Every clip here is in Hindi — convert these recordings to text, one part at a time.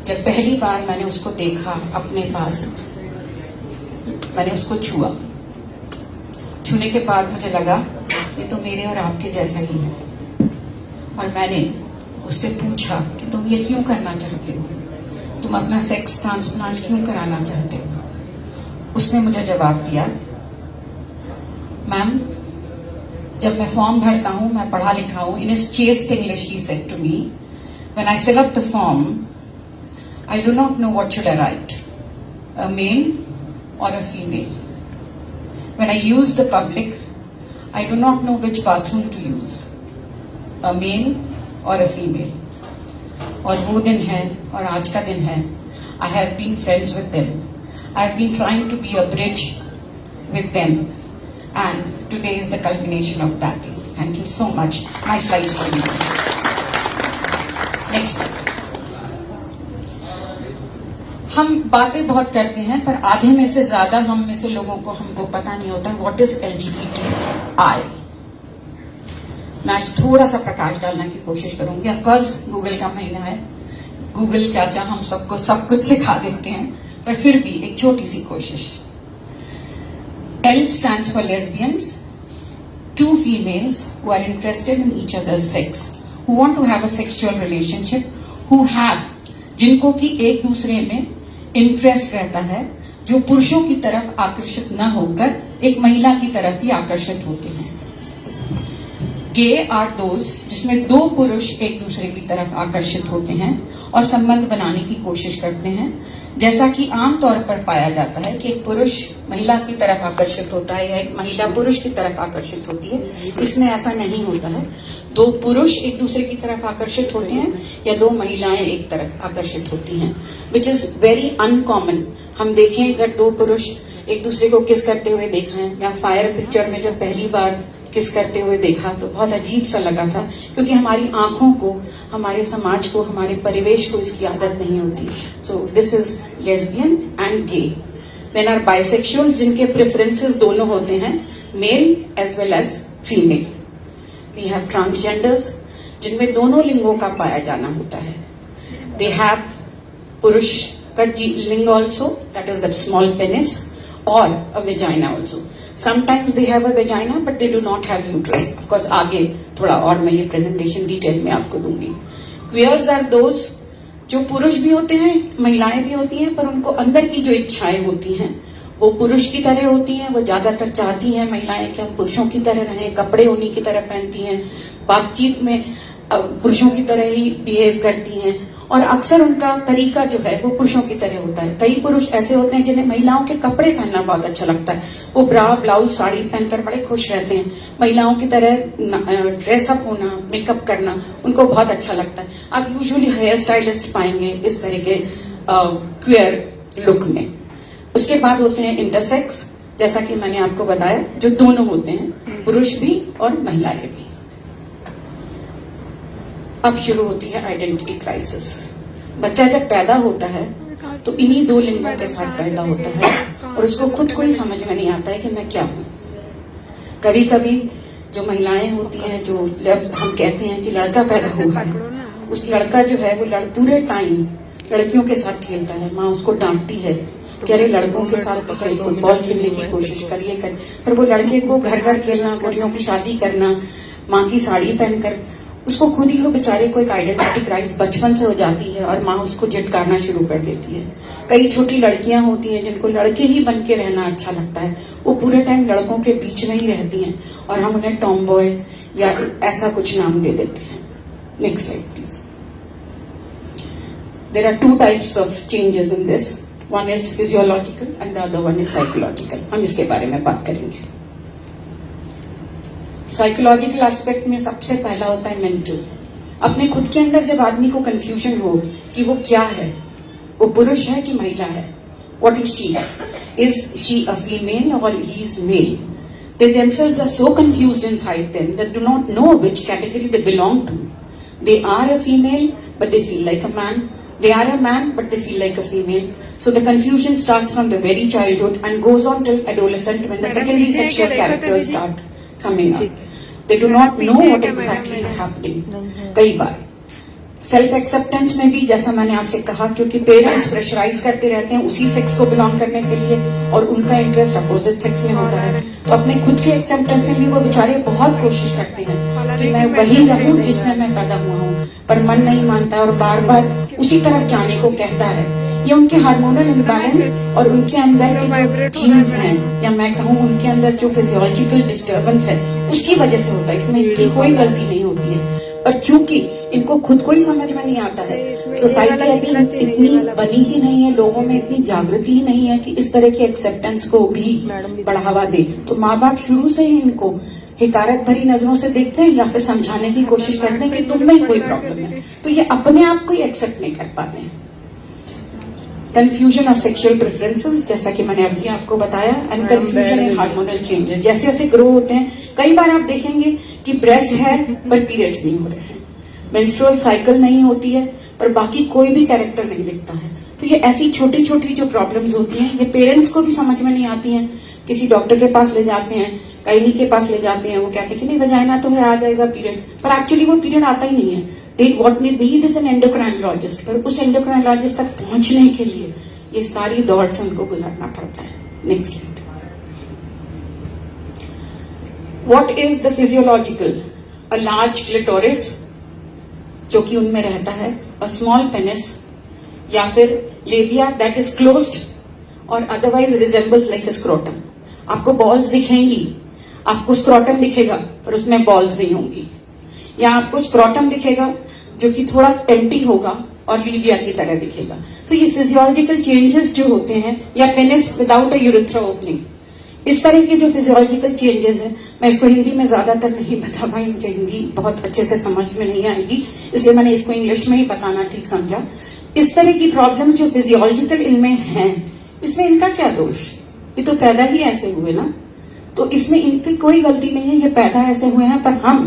जब पहली बार मैंने उसको देखा अपने पास, मैंने उसको छुआ। छूने के बाद मुझे लगा ये तो मेरे और आपके जैसा ही है। और मैंने उससे पूछा कि तुम ये क्यों करना चाहते हो, तुम अपना सेक्स ट्रांसप्लांट क्यों कराना चाहते हो। उसने मुझे जवाब दिया, मैम जब मैं फॉर्म भरता हूं, मैं पढ़ा लिखा हूं, in his chest English he said to me, when I fill up the form I do not know what should I write, a male or a female. When I use the public, I do not know which bathroom to use, a male or a female. और वो दिन है और आज का दिन है. I have been friends with them. I have been trying to be a bridge with them, and today is the culmination of that day. Thank you so much. My slides for you. Next. हम बातें बहुत करते हैं पर आधे में से ज्यादा हम में से लोगों को हमको पता नहीं होता व्हाट इज LGBTI। मैं आज थोड़ा सा प्रकाश डालने की कोशिश करूंगी। ऑफकोर्स गूगल का महीना है, गूगल चाचा हम सबको सब कुछ सिखा देते हैं, पर फिर भी एक छोटी सी कोशिश। L stands for lesbians, two females who are interested in each other's sex, who want to have a sexual relationship, who have जिनको कि एक दूसरे में इंटरेस्ट रहता है, जो पुरुषों की तरफ आकर्षित न होकर एक महिला की तरफ ही आकर्षित होते हैं। गे आर दोज जिसमें दो पुरुष एक दूसरे की तरफ आकर्षित होते हैं और संबंध बनाने की कोशिश करते हैं। जैसा कि आमतौर पर पाया जाता है कि एक पुरुष महिला की तरफ आकर्षित होता है या एक महिला पुरुष की तरफ आकर्षित होती है, इसमें ऐसा नहीं होता है। दो पुरुष एक दूसरे की तरफ आकर्षित होते हैं या दो महिलाएं एक तरफ आकर्षित होती हैं, विच इज वेरी अनकॉमन। हम देखें अगर दो पुरुष एक दूसरे को किस करते हुए देखा है, या फायर पिक्चर में जब पहली बार किस करते हुए देखा तो बहुत अजीब सा लगा था, क्योंकि हमारी आंखों को, हमारे समाज को, हमारे परिवेश को इसकी आदत नहीं होती। So this is lesbian and gay. Then are bisexual जिनके प्रेफरेंसेस दोनों होते हैं, male as well as female. We have transgenders जिनमें दोनों लिंगों का पाया जाना होता है। दे हैव पुरुष का लिंग also, that is the small penis, और a vagina also. Sometimes they have a vagina but they do not have uterus. Of course आगे थोड़ा और मैं ये प्रेजेंटेशन डिटेल में आपको दूंगी। Queers are those जो पुरुष भी होते हैं, महिलाएं भी होती हैं, पर उनको अंदर की जो इच्छाएं होती हैं वो पुरुष की तरह होती हैं। वो ज्यादातर चाहती हैं महिलाएं कि हम पुरुषों की तरह रहें, कपड़े उन्हीं की तरह पहनती हैं, बातचीत में पुरुषों की तरह ही बिहेव करती हैं, और अक्सर उनका तरीका जो है वो पुरुषों की तरह होता है। कई पुरुष ऐसे होते हैं जिन्हें महिलाओं के कपड़े पहनना बहुत अच्छा लगता है, वो ब्रा ब्लाउज साड़ी पहनकर बड़े खुश रहते हैं। महिलाओं की तरह ड्रेसअप होना, मेकअप करना उनको बहुत अच्छा लगता है। आप यूजुअली हेयर स्टाइलिस्ट पाएंगे इस तरह के क्वियर लुक में। उसके बाद होते हैं इंटरसेक्स, जैसा कि मैंने आपको बताया, जो दोनों होते हैं, पुरुष भी और महिलाएं भी। अब शुरू होती है आइडेंटिटी क्राइसिस। बच्चा जब पैदा होता है तो इन्हीं दो लिंगों के साथ पैदा होता है और उसको खुद को ही समझ में नहीं आता है कि मैं क्या हूं। कभी कभी जो महिलाएं होती हैं, जो जब हम कहते हैं कि लड़का पैदा हुआ है, उस लड़का जो है वो पूरे टाइम लड़कियों के साथ खेलता है। माँ उसको डांटती है कि अरे लड़कों के साथ फुटबॉल खेलने की कोशिश करिए कर, पर वो लड़के को घर घर खेलना, कुड़ियों की शादी करना, माँ की साड़ी पहनकर, उसको खुद ही को बेचारे को एक आइडेंटिटी क्राइसिस बचपन से हो जाती है और माँ उसको झिटकारना शुरू कर देती है। कई छोटी लड़कियां होती हैं जिनको लड़के ही बन के रहना अच्छा लगता है, वो पूरे टाइम लड़कों के बीच में ही रहती हैं और हम उन्हें टॉम बॉय या ऐसा कुछ नाम दे देते हैं। Next slide please. There are 2 types of changes in this, one is physiological and the other one is psychological. हम इसके बारे में बात करेंगे। साइकोलॉजिकल एस्पेक्ट में सबसे पहला होता है मेंटल। अपने खुद के अंदर जब आदमी को कंफ्यूजन हो कि वो क्या है, वो पुरुष है कि महिला है, what is she, is she a female और he is male, they themselves are so confused inside them that do not know which category they belong to. They are a female but they feel like a man, they are a man but they feel like a female. So the confusion starts from the very childhood and goes on till adolescent, when the secondary sexual characters start coming up. They do not know what exactly is happening. कई बार सेल्फ एक्सेप्टेंस में भी जैसा मैंने आपसे कहा, क्योंकि पेरेंट्स प्रेशराइज करते रहते हैं उसी सेक्स को बिलोंग करने के लिए और उनका इंटरेस्ट अपोजिट सेक्स में होता है, तो अपने खुद के एक्सेप्टेंस में भी वो बेचारे बहुत कोशिश करते हैं कि मैं वही रहूं जिसमें मैं पैदा हुआ हूं, पर मन नहीं मानता और बार बार उसी तरफ जाने को कहता है। ये उनके हार्मोनल इम्बैलेंस और उनके अंदर के जो जीन्स हैं, या मैं कहूँ उनके अंदर जो फिजियोलॉजिकल डिस्टर्बेंस है, उसकी वजह से होता है। इसमें इनकी कोई गलती नहीं होती है, पर चूंकि इनको खुद को ही समझ में नहीं आता है, सोसाइटी अभी इतनी बनी ही नहीं है, लोगों में इतनी जागृति ही नहीं है कि इस तरह के एक्सेप्टेंस को भी बढ़ावा दे, तो माँ बाप शुरू से ही इनको हिकारत भरी नजरों से देखते हैं या फिर समझाने की कोशिश करते हैं कि तुम में ही कोई प्रॉब्लम है, तो ये अपने आप को ही एक्सेप्ट नहीं कर पाते हैं। कंफ्यूजन ऑफ सेक्सुअल प्रेफरेंसेस, जैसा कि मैंने अभी आपको बताया, and confusion in hormonal changes, जैसे जैसे ग्रो होते हैं, कई बार आप देखेंगे कि ब्रेस्ट है पर पीरियड्स नहीं हो रहे हैं, मेंस्ट्रुअल साइकिल नहीं होती है पर बाकी कोई भी कैरेक्टर नहीं दिखता है। तो ये ऐसी छोटी छोटी जो प्रॉब्लम्स होती हैं, ये पेरेंट्स को भी समझ में नहीं आती हैं। किसी डॉक्टर के पास ले जाते हैं, कहीं के पास ले जाते हैं, वो कहते हैं कि नहीं वजाइना तो है, आ जाएगा पीरियड, पर एक्चुअली वो पीरियड आता ही नहीं है। What need is an endocrinologist, पर उस एंडोक्राइनोलॉजिस्ट तक पहुंचने के लिए ये सारी दौड़ से उनको गुजरना पड़ता है। Next slide. What is the physiological? A large clitoris जो कि उनमें रहता है, अ स्मॉल पेनिस, या फिर लेबिया दैट इज क्लोज्ड और अदरवाइज रिजेंबल्स लाइक अ स्क्रोटम। आपको बॉल्स दिखेंगी, आपको स्क्रोटम दिखेगा पर उसमें बॉल्स नहीं होंगी, या आपको स्क्रोटम दिखेगा जो कि थोड़ा एम्प्टी होगा और लीबिया की तरह दिखेगा। तो ये फिजियोलॉजिकल चेंजेस जो होते हैं, या penis without a urethra opening, इस तरह के जो फिजियोलॉजिकल चेंजेस हैं, मैं इसको हिंदी में ज्यादातर नहीं बता पाई, मुझे हिंदी बहुत अच्छे से समझ में नहीं आएगी, इसलिए मैंने इसको इंग्लिश में ही बताना ठीक समझा। इस तरह की प्रॉब्लम जो फिजियोलॉजिकल इनमें हैं, इसमें इनका क्या दोष? ये तो पैदा ही ऐसे हुए ना, तो इसमें इनकी कोई गलती नहीं है, ये पैदा ऐसे हुए हैं, पर हम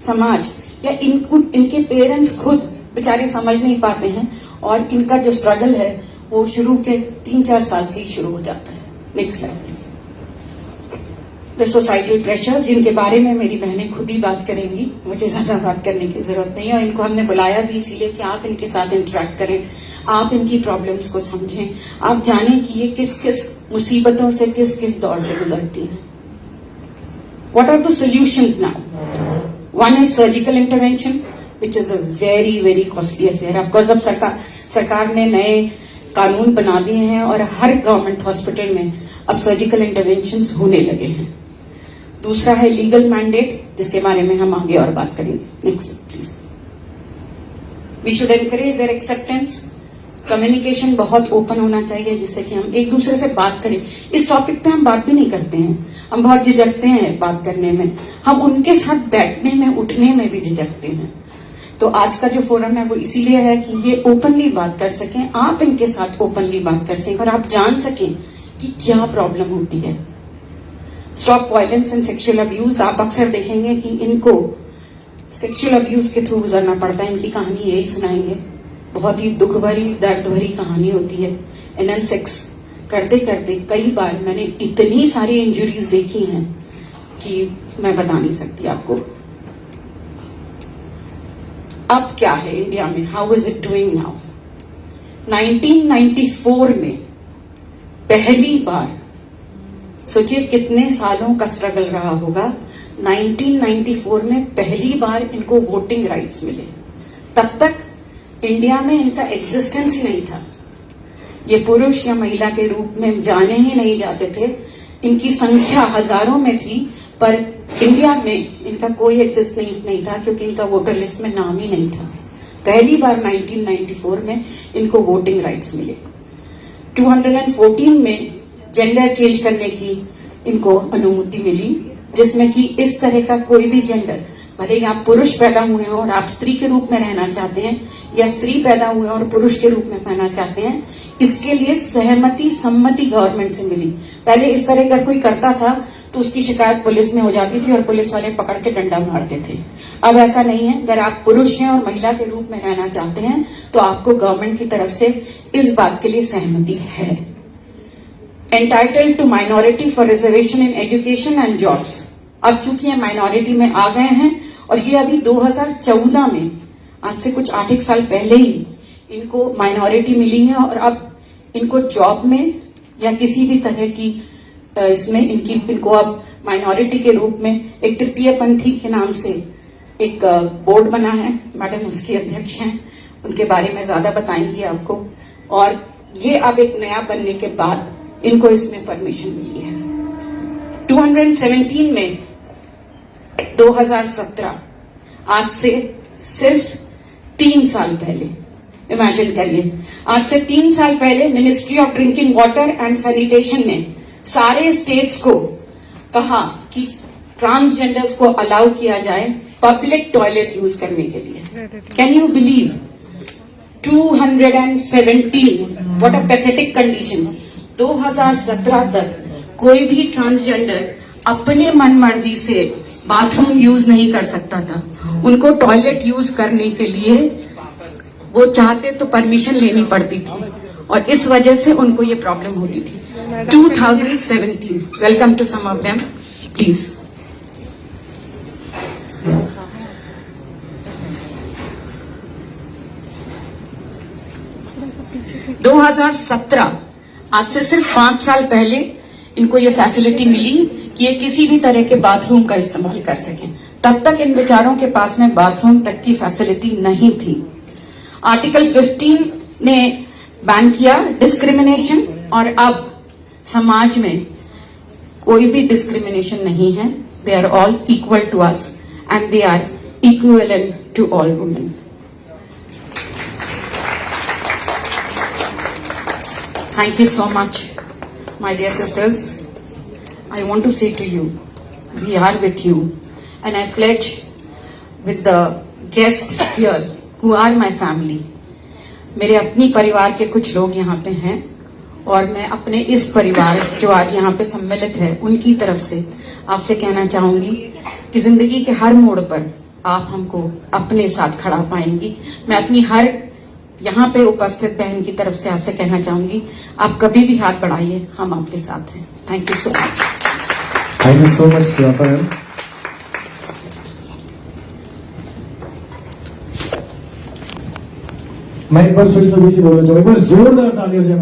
समाज या इनके पेरेंट्स खुद बेचारे समझ नहीं पाते हैं, और इनका जो स्ट्रगल है वो शुरू के 3-4 साल से ही शुरू हो जाता है। Next slide please. The societal pressures, जिनके बारे में मेरी बहनें खुद ही बात करेंगी, मुझे ज्यादा बात करने की जरूरत नहीं है, और इनको हमने बुलाया भी इसीलिए कि आप इनके साथ इंटरेक्ट करें, आप इनकी प्रॉब्लम्स को समझें, आप जानें कि ये किस किस मुसीबतों से, किस किस दौर से गुजरती हैं। What are the solutions now? One is surgical intervention, which is a very very costly affair. Of course, अब सरकार ने नए कानून बना दिए हैं और हर गवर्नमेंट हॉस्पिटल में अब सर्जिकल इंटरवेंशंस होने लगे हैं। दूसरा है लीगल मैंडेट, जिसके बारे में हम आगे और बात करेंगे। Next please. We should encourage their acceptance. Communication बहुत ओपन होना चाहिए, जिससे कि हम एक दूसरे से बात करें। इस टॉपिक पे हम बात भी नहीं करते हैं, हम बहुत झिझकते हैं बात करने में, हम उनके साथ बैठने में, उठने में भी झिझकते हैं। तो आज का जो फोरम है वो इसीलिए है कि ये ओपनली बात कर सकें, आप इनके साथ ओपनली बात कर सकें और आप जान सकें कि क्या प्रॉब्लम होती है। Stop violence and sexual abuse, आप अक्सर देखेंगे कि इनको सेक्सुअल अब्यूज के थ्रू गुजरना पड़ता है। इनकी कहानी यही सुनाएंगे, बहुत ही दुख भरी, दर्द भरी कहानी होती है। एनल सेक्स करते करते कई बार मैंने इतनी सारी इंजरीज देखी हैं कि मैं बता नहीं सकती आपको। अब क्या है इंडिया में, how is it doing now? 1994 में पहली बार, सोचिए कितने सालों का स्ट्रगल रहा होगा, 1994 में पहली बार इनको वोटिंग राइट्स मिले। तब तक इंडिया में इनका एग्जिस्टेंस ही नहीं था, ये पुरुष या महिला के रूप में जाने ही नहीं जाते थे। इनकी संख्या हजारों में थी, पर इंडिया में इनका कोई एग्जिस्ट नहीं था, क्योंकि इनका वोटर लिस्ट में नाम ही नहीं था। पहली बार 1994 में इनको वोटिंग राइट्स मिले। 214 में जेंडर चेंज करने की इनको अनुमति मिली, जिसमें कि इस तरह का कोई भी जेंडर, भले ही आप पुरुष पैदा हुए हो और आप स्त्री के रूप में रहना चाहते हैं, या स्त्री पैदा हुए और पुरुष के रूप में रहना चाहते हैं, इसके लिए सम्मति गवर्नमेंट से मिली। पहले इस तरह का कोई करता था तो उसकी शिकायत पुलिस में हो जाती थी और पुलिस वाले पकड़ के डंडा मारते थे। अब ऐसा नहीं है, अगर आप पुरुष हैं और महिला के रूप में रहना चाहते हैं तो आपको गवर्नमेंट की तरफ से इस बात के लिए सहमति है। Entitled to minority for reservation in education and jobs, अब चूंकि ये माइनॉरिटी में आ गए हैं और ये अभी 2014 में आज से कुछ 8 साल पहले ही इनको माइनॉरिटी मिली है और अब इनको जॉब में या किसी भी तरह की इसमें इनको अब माइनॉरिटी के रूप में एक तृतीय पंथी के नाम से एक बोर्ड बना है। मैडम उसके अध्यक्ष हैं, उनके बारे में ज्यादा बताएंगी आपको। और ये अब एक नया बनने के बाद इनको इसमें परमिशन मिली है। 217 में 2017, आज से सिर्फ 3 साल पहले, इमेजिन करिए, आज से 3 साल पहले ministry of drinking water and sanitation ने सारे स्टेट्स को कहा कि ट्रांसजेंडर्स को अलाउ किया जाए पब्लिक टॉयलेट यूज करने के लिए। Can you believe 217, what a pathetic condition. 2017 तक कोई भी ट्रांसजेंडर अपने मन मर्जी से बाथरूम यूज नहीं कर सकता था। उनको टॉयलेट यूज करने के लिए वो चाहते तो परमिशन लेनी पड़ती थी और इस वजह से उनको ये प्रॉब्लम होती थी। 2017, welcome to some of them please. दो 2017, आज से सिर्फ 5 साल पहले इनको ये फैसिलिटी मिली कि ये किसी भी तरह के बाथरूम का इस्तेमाल कर सकें। तब तक इन बेचारों के पास में बाथरूम तक की फैसिलिटी नहीं थी। आर्टिकल 15 ने बैन किया डिस्क्रिमिनेशन और अब समाज में कोई भी डिस्क्रिमिनेशन नहीं है। They are all equal to us and they are equivalent to all women. Thank you so much, my dear sisters. I want to say to you, we are with you, and I pledge with the guests here who are my family. मेरे अपनी परिवार के कुछ लोग यहाँ पे हैं और मैं अपने इस परिवार जो आज यहाँ पे सम्मिलित है उनकी तरफ से आपसे कहना चाहूंगी कि जिंदगी के हर मोड़ पर आप हमको अपने साथ खड़ा पाएंगी। मैं अपनी हर यहाँ पे उपस्थित बहन की तरफ से आपसे कहना चाहूंगी, आप कभी भी हाथ बढ़ाइए, हम आपके साथ हैं। Thank you so much. Thank you so much Sujata ma'am. मैं एक बार फिर से बोलना चाहूंगा, एक बार जोरदार तालियों से